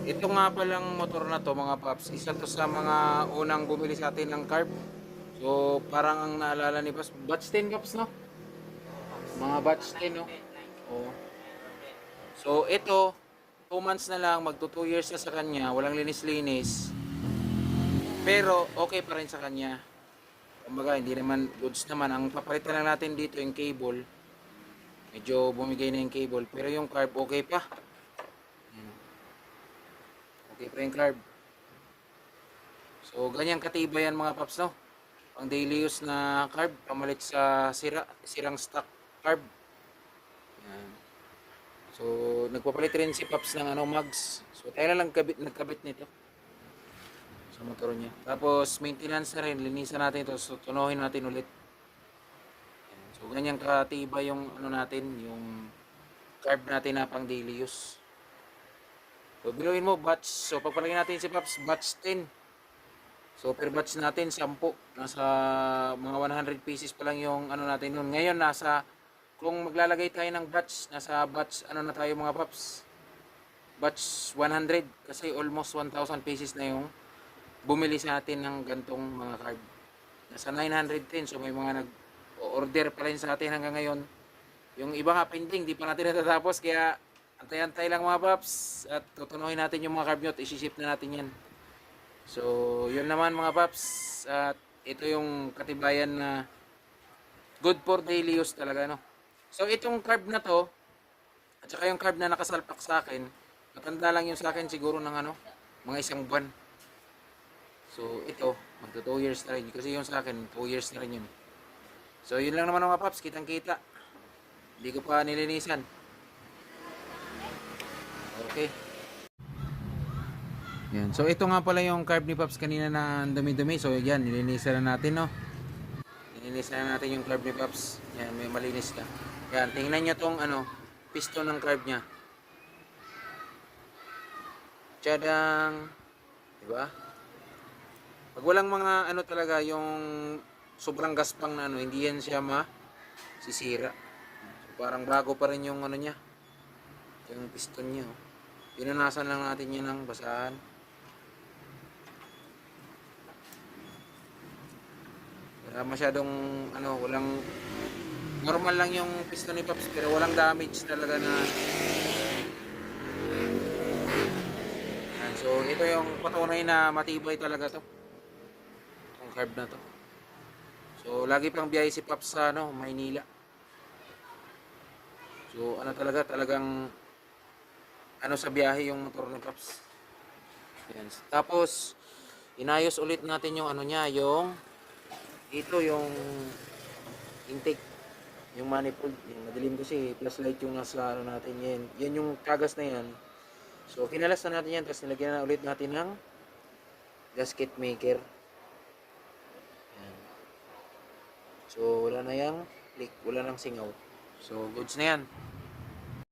Ito nga palang motor na to mga paps, isa to sa mga unang bumili sa atin ng carb. So parang ang naalala ni Paps, batch 10 Paps no? Oo, Paps. Mga batch Mga 10 no? 9, 9. Oo. Meron din. So ito, 2 months na lang, magto 2 years na sa kanya, walang linis-linis. Pero okay pa rin sa kanya. Kumbaga hindi naman goods naman. Ang papalitan lang natin dito yung cable. Medyo bumigay na yung cable, pero yung carb okay pa. Yan. Okay pa yung carb. So ganyan katibay yan mga paps no. Pang daily use na carb, pamalit sa sirang stock carb. Yan. So nagpapalit rin si Paps ng ano mags. So tayo na lang nagkabit nito sa motor niya. Tapos maintenance na rin, linisan natin ito, so tunuhin natin ulit. Yan. So ganyan katibay yung ano natin, yung carb natin na pang daily use. So biluin mo batch. So pagpalagay natin si Paps batch 10. So per batch natin 10. Nasa mga 100 pieces pa lang yung ano natin noon. Ngayon nasa kung maglalagay tayo ng batch, nasa batch ano na tayo mga Paps. Batch 100 kasi almost 1,000 pieces na yung bumili sa atin ng gantong mga card. Nasa 910, so may mga nag-order pa rin sa atin hanggang ngayon. Yung iba nga pending, di pa natin natatapos, kaya antay-antay lang mga paps at tutunuhin natin yung mga carb nyo at isi-ship na natin yan. So yun naman mga paps, at ito yung katibayan na good for daily use talaga no. So itong carb na to at saka yung carb na nakasalpak sa akin, matanda lang yung sa akin siguro ng ano, mga isang buwan. So ito, magto 2 years na rin. Kasi yung sa akin, 2 years na rin yun. So yun lang naman mga paps, kitang kita. Hindi ko pa nilinisan. Okay. Yan. So ito nga pala yung carb ni Paps kanina na dumi-dumi. So yan, nilinisan na natin no. Nilinisan na natin yung carb ni Paps. Yan, may malinis ka. Yan, tingnan nyo tong ano, piston ng carb niya. Tiyadang, diba? Pag walang mga ano talaga, yung sobrang gaspang na ano, hindi yan siya masisira. So, parang bago pa rin yung ano niya, yung piston niya. Oh. Pinunasan lang natin yan ng basahan. Wala masyadong ano, walang normal lang yung piston ni Pops pero walang damage talaga na. Yan. So ito yung patunay na matibay talaga to. Itong carb na to. So lagi pang biyahe si Pops sa ano, Maynila. So ano talagang ano sa biyahe yung motor ni Pops. Yan. Tapos inayos ulit natin yung ano niya, yung ito yung intake, yung manifold. Yung madilim kasi plus light yung nasa ano natin yan. Yan yung kagas na yan. So kinalas na natin yan, tapos nilagyan na ulit natin ng gasket maker. Yan. So wala na yung leak, wala nang singaw. So goods na yan.